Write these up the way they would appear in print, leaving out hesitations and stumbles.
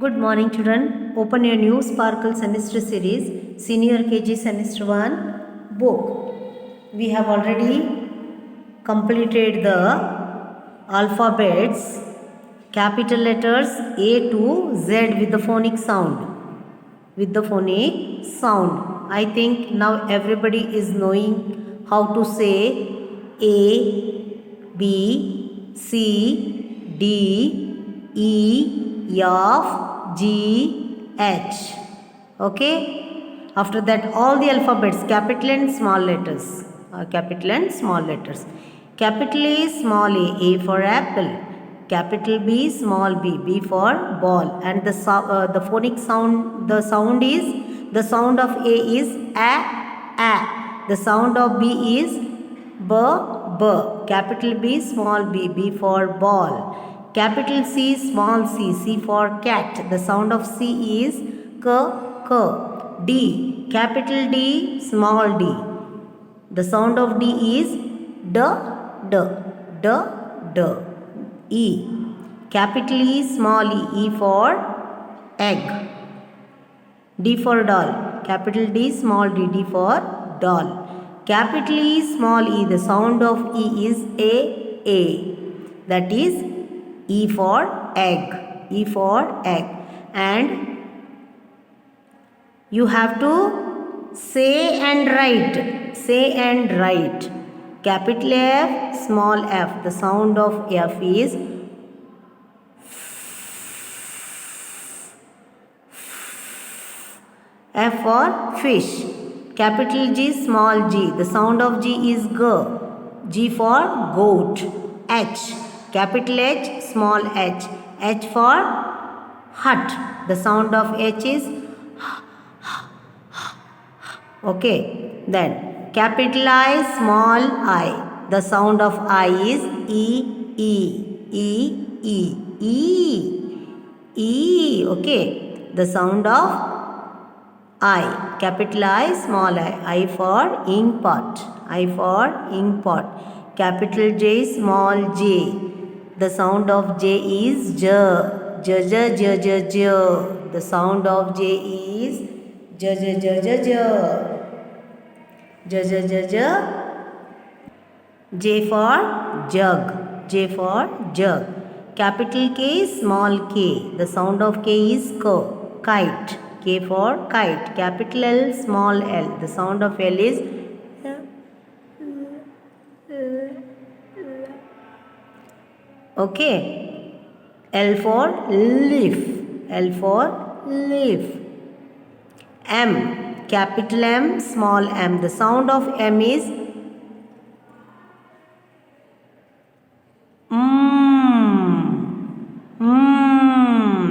Good morning, children. Open your new Sparkle Semester Series, Senior KG Semester 1 book. We have already completed the alphabets, capital letters A to Z with the phonic sound. I think now everybody is knowing how to say A, B, C, D, E, F, G, H. Okay? After that, all the alphabets, capital and small letters. Capital and small letters. Capital A, small A for apple. Capital B, small b for ball. And the phonic sound, the sound sound of A is a. The sound of B is b. Capital B, small b for ball. Capital C, small c for cat. The sound of C is k. D, capital D, small d. The sound of D is d. E, capital E, small e for egg. D for doll, capital D, small d for doll. Capital E, small e, the sound of E is a. That is E for egg. And you have to say and write. Capital F, small f. The sound of F is F for fish. Capital G, small g. The sound of G is g. G for goat. H. Capital H, small h. H for hut. The sound of H is okay. Then capital I, small I. The sound of I is E. Okay. The sound of I. Capital I, small I. I for ink pot. Capital J, small j. The sound of J is J. The sound of J is J. J for jug. Capital K, small k. The sound of K is kite. K for kite. Capital L, small l. The sound of L is okay. L for leaf. M, capital M, small m. The sound of M is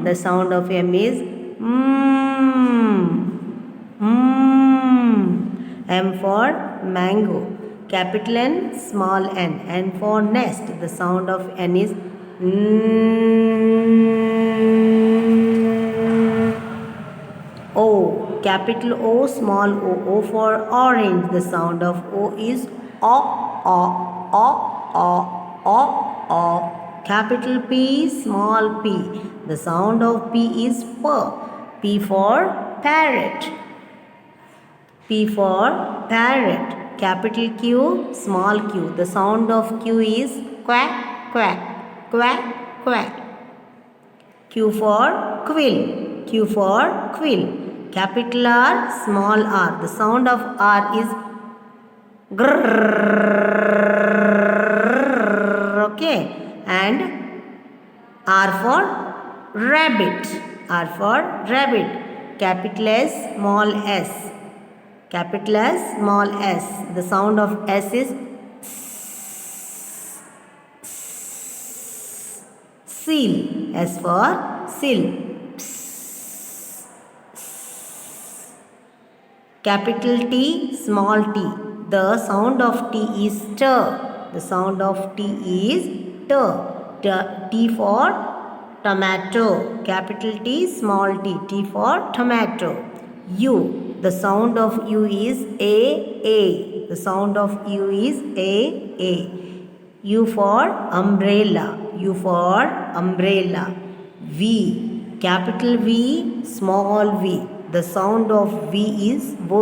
The sound of M is M for mango. Capital N, small n. N for nest. The sound of N is O. Capital O, small o. O for orange. The sound of O is O. Capital P, small p. The sound of P is P. P for parrot. Capital Q, small q. The sound of Q is quack. Q for quill. Capital R, small r. The sound of R is grrr. Okay. And R for rabbit. Capital S, small s. The sound of S is seal. S for seal. Capital T, small t. The sound of T is T. T for tomato. Capital T, small t. T for tomato. U. The sound of U is A. The sound of U is A. U for umbrella. V. capital V, small v. The sound of V is V.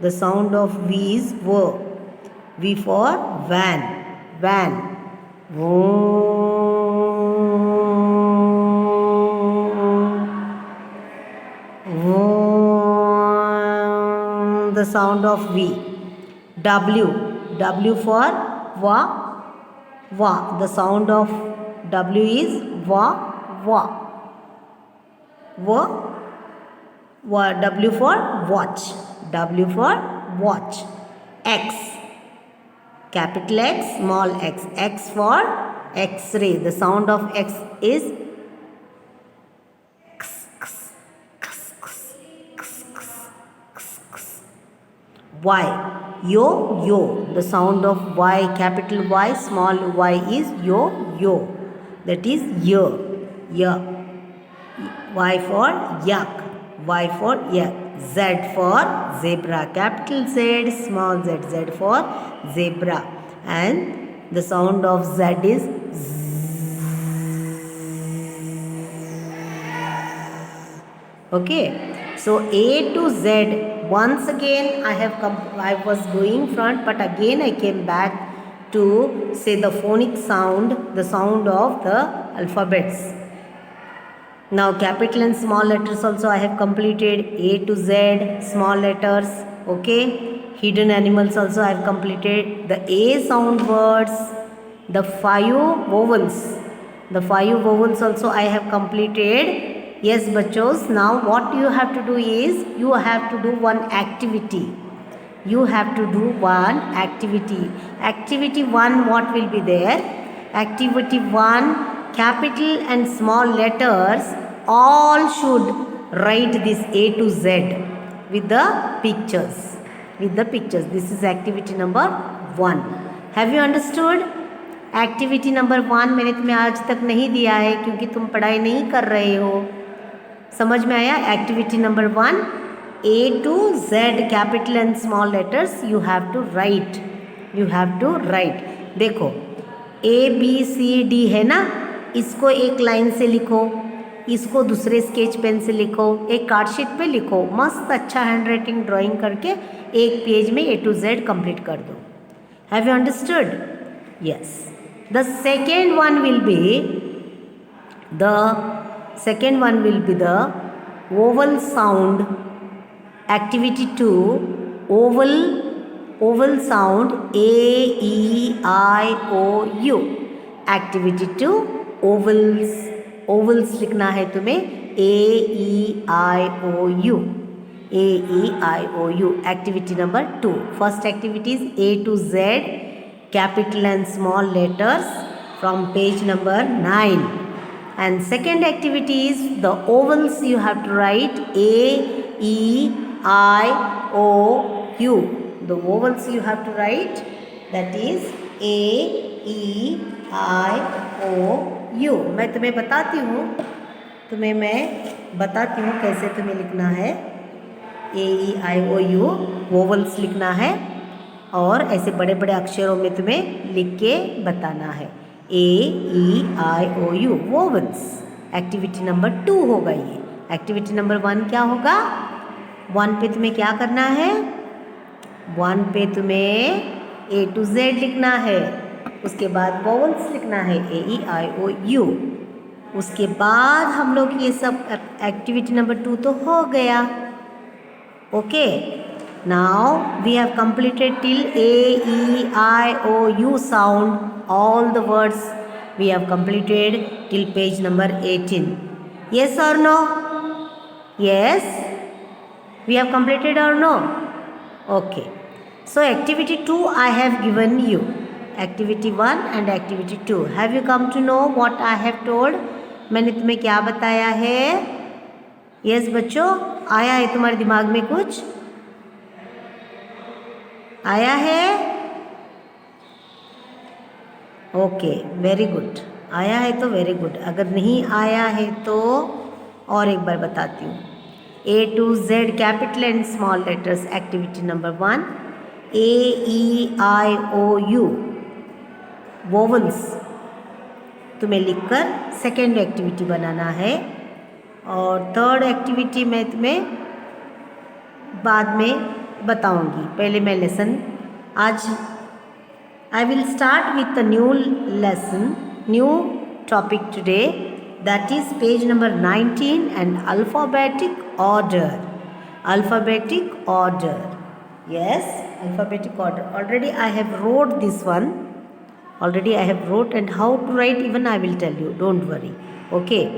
The sound of V is V. V for van, van. The sound of V. W, W for va, va. The sound of W is va, va. Va, va. W for watch, W for watch. X, capital X, small x. X for X-ray. The sound of X is Y, yo, yo. The sound of Y, capital Y, small y is yo, yo. That is yo, yo. Y for yak, Y for yak. Z for zebra, capital Z, small z. Z for zebra. And the sound of Z is Z. Okay. So A to Z. Once again I was going front, but again I came back to say the phonic sound, the sound of the alphabets. Now capital and small letters also I have completed. A to Z, small letters. Okay. Hidden animals also I have completed. The A sound words, the 5 vowels. The 5 vowels also I have completed. Yes, bachos, now what you have to do is, you have to do one activity. You have to do one activity. Activity 1, what will be there? Activity 1, capital and small letters, all should write this A to Z with the pictures. With the pictures. This is activity number 1. Have you understood? Activity number 1 मैंने तुम्हें आज तक नहीं दिया है क्योंकि तुम पढ़ाई नहीं कर रहे हो. समझ में आया? Activity number 1, A to Z capital and small letters you have to write. You have to write. देखो ABCD है ना, इसको एक लाइन से लिखो, इसको दूसरे स्केच पेन से लिखो, एक कार्ड शीट पे लिखो. मस्त अच्छा हैंड राइटिंग ड्राइंग करके एक पेज में A to Z कंप्लीट कर दो. Have you understood? Yes. The second one will be the vowel sound. Activity 2, vowel sound A-E-I-O-U. Activity 2, vowels लिखना है तुम्हें A-E-I-O-U. A-E-I-O-U. Activity number 2. First activity is A to Z, capital and small letters from page number 9. And second activity is the vowels you have to write A-E-I-O-U. The vowels you have to write, that is A-E-I-O-U. मैं तुम्हें बताती हूँ कैसे तुम्हें लिखना है. A-E-I-O-U vowels लिखना है और ऐसे बड़े बड़े अक्षरों में तुम्हें लिख के बताना है. A-E-I-O-U vowels. एक्टिविटी नंबर 2 होगा ये. एक्टिविटी नंबर 1 क्या होगा? 1 पे तुम्हें क्या करना है? 1 पे तुम्हें A to Z लिखना है, उसके बाद vowels लिखना है A-E-I-O-U. उसके बाद हम लोग ये सब एक्टिविटी नंबर 2 तो हो गया. Okay. Now we have completed till A-E-I-O-U sound. All the words we have completed till page number 18. Yes or no? Yes? We have completed or no? Okay. So activity 2 I have given you. Activity 1 and activity 2. Have you come to know what I have told? मैंने तुम्हें क्या बताया है? Yes बच्चों, आया है तुम्हारे दिमाग में कुछ? आया है? Okay, very good. आया है तो वेरी गुड. अगर नहीं आया है तो और एक बार बताती हूँ. A to Z capital and small letters. Activity number 1 A-E-I-O-U vowels तुम्हें लिखकर सेकेंड एक्टिविटी बनाना है. और थर्ड एक्टिविटी मैं तुम्हें बाद में बताऊंगी। पहले मैं लेसन आज I will start with a new lesson, new topic today, that is page number 19 and alphabetic order. Alphabetic order. Yes, alphabetic order. Already I have wrote this one. Already I have wrote, and how to write even I will tell you. Don't worry. Okay.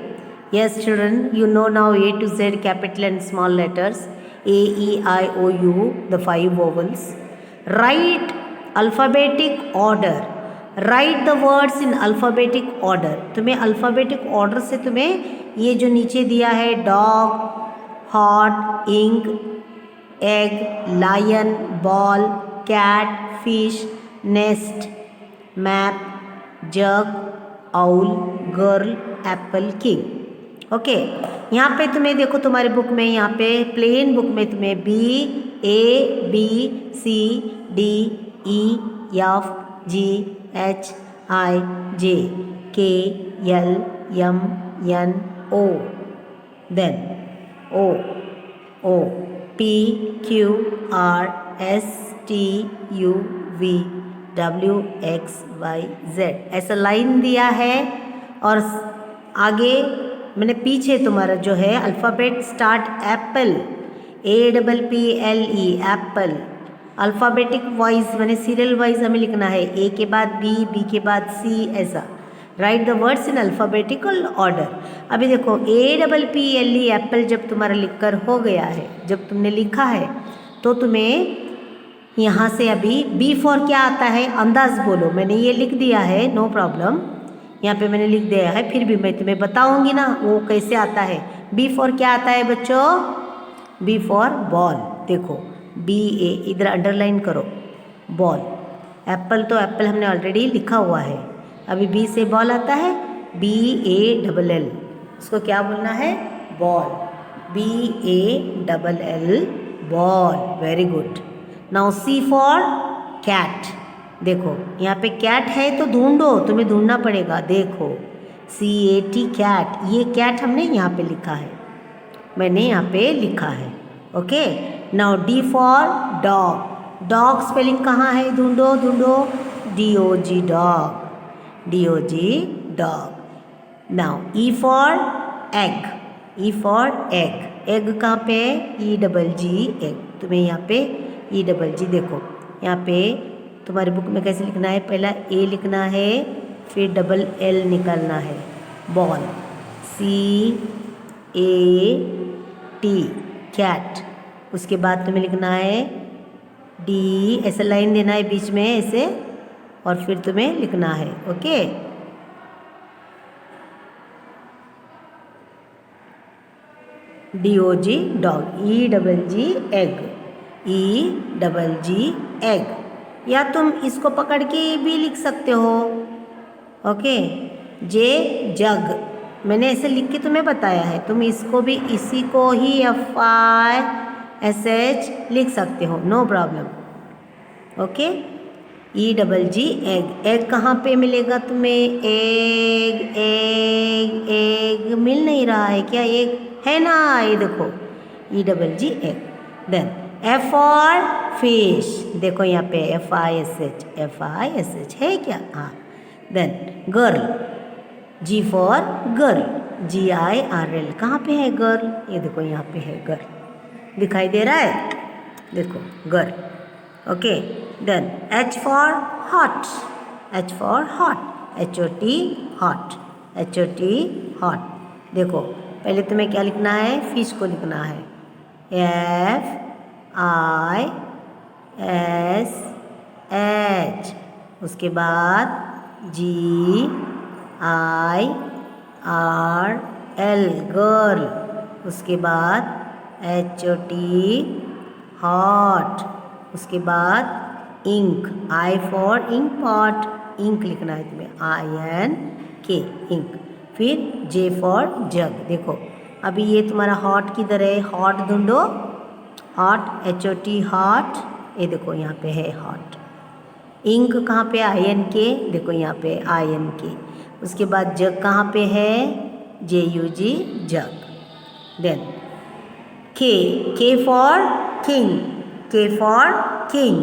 Yes, children, you know now A to Z, capital and small letters. A, E, I, O, U, the 5 vowels. Write alphabetic order, write the words in alphabetic order. तुम्हें alphabetic order से तुम्हें ये जो नीचे दिया है dog, hot, ink, egg, lion, ball, cat, fish, nest, map, jug, owl, girl, apple, king. Okay, यहाँ पे तुम्हें देखो तुम्हारे बुक में, यहाँ पे प्लेन बुक में तुम्हें B, A, B, C, D, E, F, G, H, I, J, K, L, M, N, O, then O, O, P, Q, R, S, T, U, V, W, X, Y, Z। ऐसा line दिया है और आगे मैंने पीछे तुम्हारा जो है alphabet start Apple, APPLE, Apple. Alphabetic wise मैंने सीरियल वाइज हमें लिखना है, ए के बाद बी, बी के बाद सी, ऐसा। Right the words in alphabetical order. अभी देखो APPLE एप्पल जब तुम्हारा लिखकर हो गया है, जब तुमने लिखा है तो तुम्हें यहाँ से अभी बी फॉर क्या आता है अंदाज़ बोलो। मैंने ये लिख दिया है, नो प्रॉब्लम, यहाँ पे मैंने लिख दिया है, फिर भी मैं तुम्हें बताऊँगी ना वो कैसे आता है। बी फॉर क्या आता है बच्चों? B for ball. देखो BA इधर अंडरलाइन करो, बॉल। एप्पल तो एप्पल हमने ऑलरेडी लिखा हुआ है, अभी बी से बॉल आता है, BALL, उसको क्या बोलना है? Ball, BALL, ball. Very good. Now C for cat. देखो यहाँ पे कैट है तो ढूंढो, तुम्हें ढूंढना पड़ेगा। देखो CAT, कैट, ये कैट हमने यहाँ पे लिखा है, मैंने यहाँ पे लिखा है। Okay, now D for dog. Dog spelling कहाँ है? ढूंढो ढूंढो, DOG, dog, DOG, dog. Now E for egg. E for egg. Egg कहाँ पे है? EGG, egg. तुम्हें यहाँ पे EGG, देखो यहाँ पे तुम्हारे बुक में कैसे लिखना है? पहला A लिखना है, फिर DL निकालना है, बॉल, CAT, कैट। उसके बाद तुम्हें लिखना है D, ऐसा लाइन देना है बीच में ऐसे, और फिर तुम्हें लिखना है। Okay, DOG, dog, EGG, egg, EGG, egg. या तुम इसको पकड़ के भी लिख सकते हो। ओके, J, जग, मैंने ऐसे लिख के तुम्हें बताया है, तुम इसको भी इसी को ही FISH लिख सकते हो, no problem. Okay, EGG, egg. Egg कहाँ पे मिलेगा तुम्हें? एग, एग, एग मिल नहीं रहा है क्या? एग है ना, ये देखो EGG, egg. Then F for fish. देखो यहाँ पे FISH है क्या? हाँ। Then girl, G for girl, GIRL। कहाँ पे है गर्ल? ये देखो यहाँ पे है गर्ल, दिखाई दे रहा है, देखो girl. Okay, then H for hot. H for hot, HOT, hot, HOT, hot. देखो पहले तुम्हें क्या लिखना है? फिश को लिखना है, FISH। उसके बाद GIRL, गर्ल। उसके बाद HOT, हॉट। उसके बाद ink, I for ink, pot, ink लिखना है तुम्हें, INK, इंक। फिर J फॉर जग। देखो अभी ये तुम्हारा हॉट किधर है? हॉट ढूंढो, हॉट, HOT, हॉट। ये देखो यहाँ पे है हॉट। इंक कहाँ पे? INK, देखो यहाँ पे INK। उसके बाद जग कहाँ पे है? JUG, jug. Then K for king, K for king,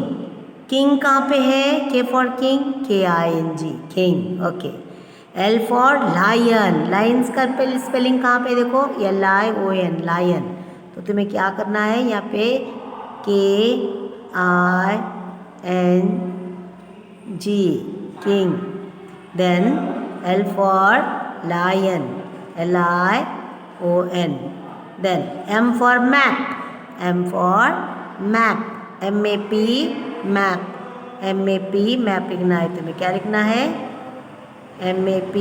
king कहाँ पे है, K for king, KING, king, okay. L for lion, lions का स्पेलिंग कहाँ पे देखो, LION, लायन। तो तुम्हें क्या करना है यहाँ पे, KING, king. Then L for lion, LION। Then M for map, M for map, MAP, map, MAP, map लिखना है तुम्हें, क्या लिखना है, MAP,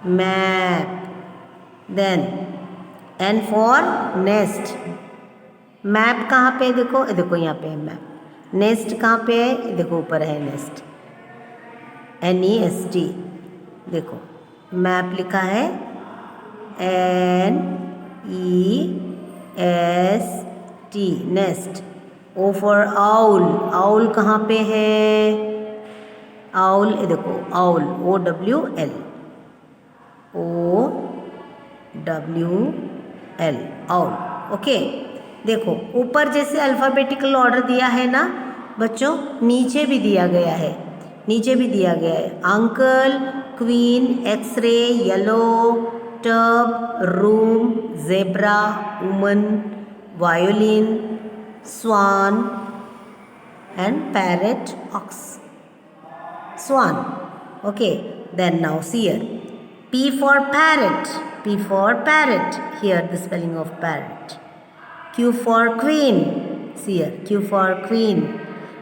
map. Then N for nest, map कहाँ पे देखो, देखो यहाँ पे है मैप, नेस्ट कहाँ पे है, देखो ऊपर है नेस्ट, NEST, देखो मैप लिखा है NEST, nest. O for owl, owl कहाँ पे है, आउल, देखो आउल, OWL, आउल, ओके। देखो ऊपर जैसे अल्फ़ाबेटिकल ऑर्डर दिया है ना बच्चों, नीचे भी दिया गया है, नीचे भी दिया गया है, uncle, queen, x-ray, yellow, tub, room, zebra, woman, violin, swan and parrot, ox, swan, okay. Then now see here, P for parrot, P for parrot, here the spelling of parrot. Q for queen, see here, Q for queen,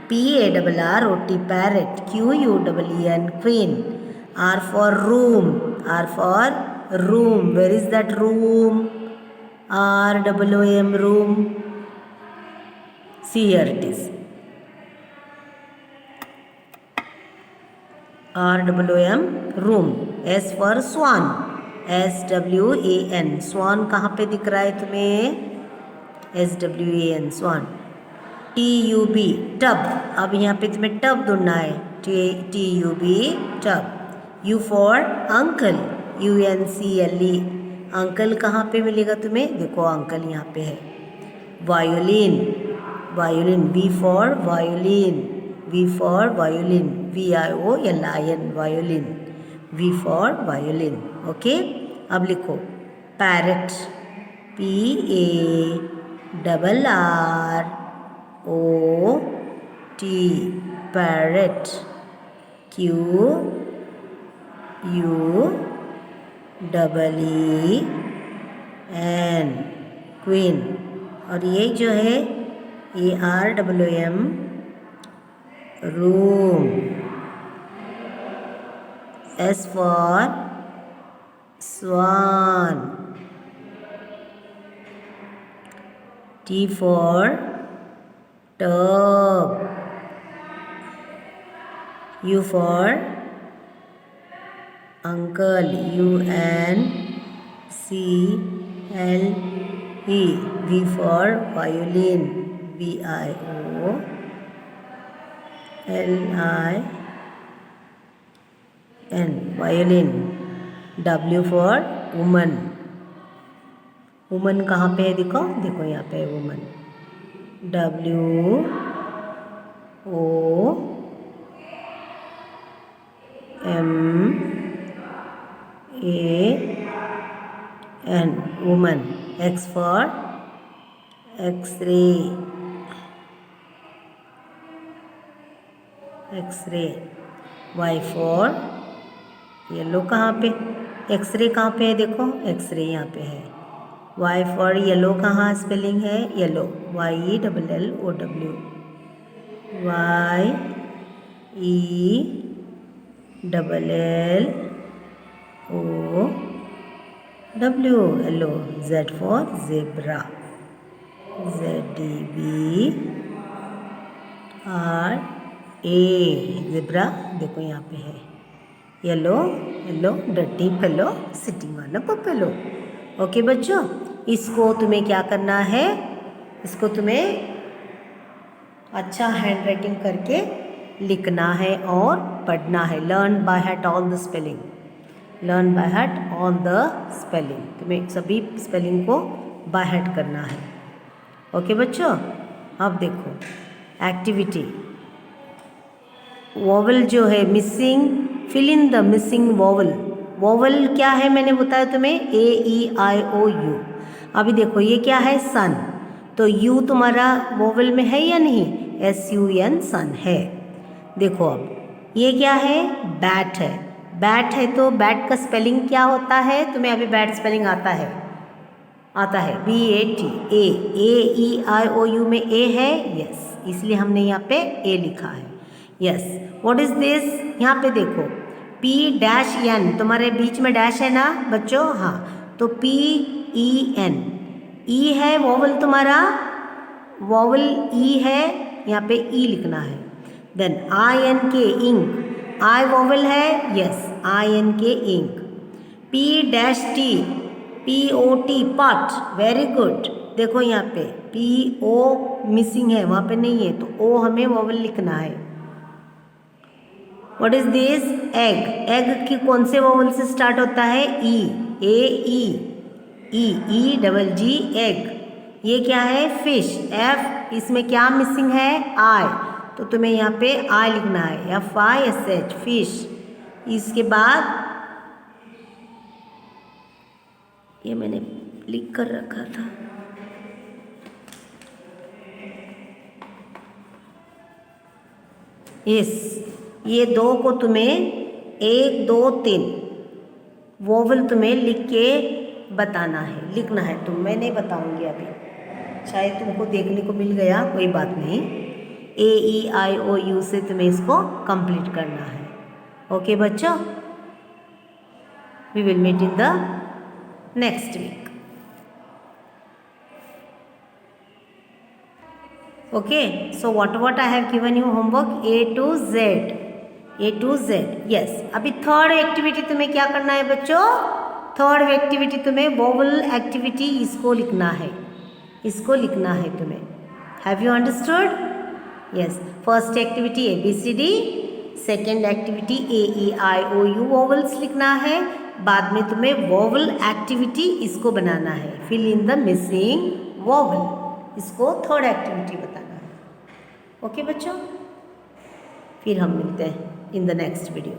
PARROT, parrot, QUEEN, queen. R for room, R for room, where is that room, ROOM, room, see here it is, ROOM, room. S for swan, SWAN, swan कहाँ पे दिख रहा है तुम्हें, SWAN, swan. TUB, tub, अब यहाँ पे तुम्हें टब ढूंढना है, TUB, tub. U for uncle, UNCLE, uncle कहाँ पे मिलेगा तुम्हें, देखो अंकल यहाँ पे है. Violin, violin, V for violin, V for violin, VIOLIN, violin, V for violin, okay. अब लिखो parrot, PARROT, parrot, QUEEN, queen. और ये जो है ये ROOM, room. S for swan, T for tub, U for uncle, UNCLE, V for violin, VIOLIN, violin. W for woman, woman कहाँ पे है देखो, देखो यहाँ पे है woman, WOMAN, woman. X for X-ray, X-ray. Y for yellow, कहाँ पे, एक्सरे कहाँ पे है देखो, एक्सरे यहाँ पे है. Y for येलो कहाँ स्पेलिंग है, yellow, YELLOW, YELLOW, yellow. Z for zebra, ZEBRA, zebra, देखो यहाँ पे है yellow, yellow, dirty fellow, sitting on a पपेलो. ओके बच्चों, इसको तुम्हें क्या करना है, इसको तुम्हें अच्छा हैंड राइटिंग करके लिखना है और पढ़ना है. Learn by heart all the spelling. Learn by heart all the spelling, तुम्हें सभी स्पेलिंग को बाय हार्ट करना है। ओके बच्चों, अब देखो एक्टिविटी, वोवल जो है missing, fill in the missing vowel. Vowel क्या है मैंने बताया तुम्हें, AEIOU। अभी देखो ये क्या है, सन, तो यू तुम्हारा वोवल में है या नहीं, SUN सन है। देखो अब ये क्या है, बैट है। बैट है तो बैट का स्पेलिंग क्या होता है, तुम्हें अभी बैट स्पेलिंग आता है BAT, AEIOU में A है, यस, इसलिए हमने यहाँ पे A लिखा है। यस, व्हाट इज दिस, यहाँ पे देखो P-N, तुम्हारे बीच में डैश है ना बच्चों, हाँ, तो PEN, E है वोवल तुम्हारा, वोवल E है, यहाँ पे E लिखना है। Then INK, ink, I vowel है, yes, INK ink. P-T, POT, pot, very good. देखो यहाँ पे PO मिसिंग है, वहाँ पे नहीं है, तो O हमें वोवल लिखना है। What is this, egg, egg की कौन से वोवल से स्टार्ट होता है, EG, एग। ये क्या है, फिश, F, इसमें क्या मिसिंग है, I, तो तुम्हें यहाँ पे I लिखना है, FISH, फिश। इसके बाद ये मैंने लिख कर रखा था, यस, ये दो को तुम्हें 1 2 3 वोवल तुम्हें लिख के बताना है, लिखना है, तुम, मैं नहीं बताऊंगी अभी, शायद तुमको देखने को मिल गया, कोई बात नहीं। AEIOU से तुम्हें इसको कंप्लीट करना है। ओके बच्चों, we will meet in the next week. Okay, so what I have given you homework, A to Z, yes। अभी थर्ड एक्टिविटी तुम्हें क्या करना है बच्चों, थर्ड एक्टिविटी तुम्हें वोवल एक्टिविटी, इसको लिखना है, तुम्हें। Have you understood, yes. First activity ABCD, second activity AEIOU vowels लिखना है, बाद में तुम्हें वोवल एक्टिविटी इसको बनाना है, fill in the missing vowel, इसको थर्ड एक्टिविटी बताना है। ओके बच्चों, फिर हम मिलते हैं इन द नेक्स्ट वीडियो।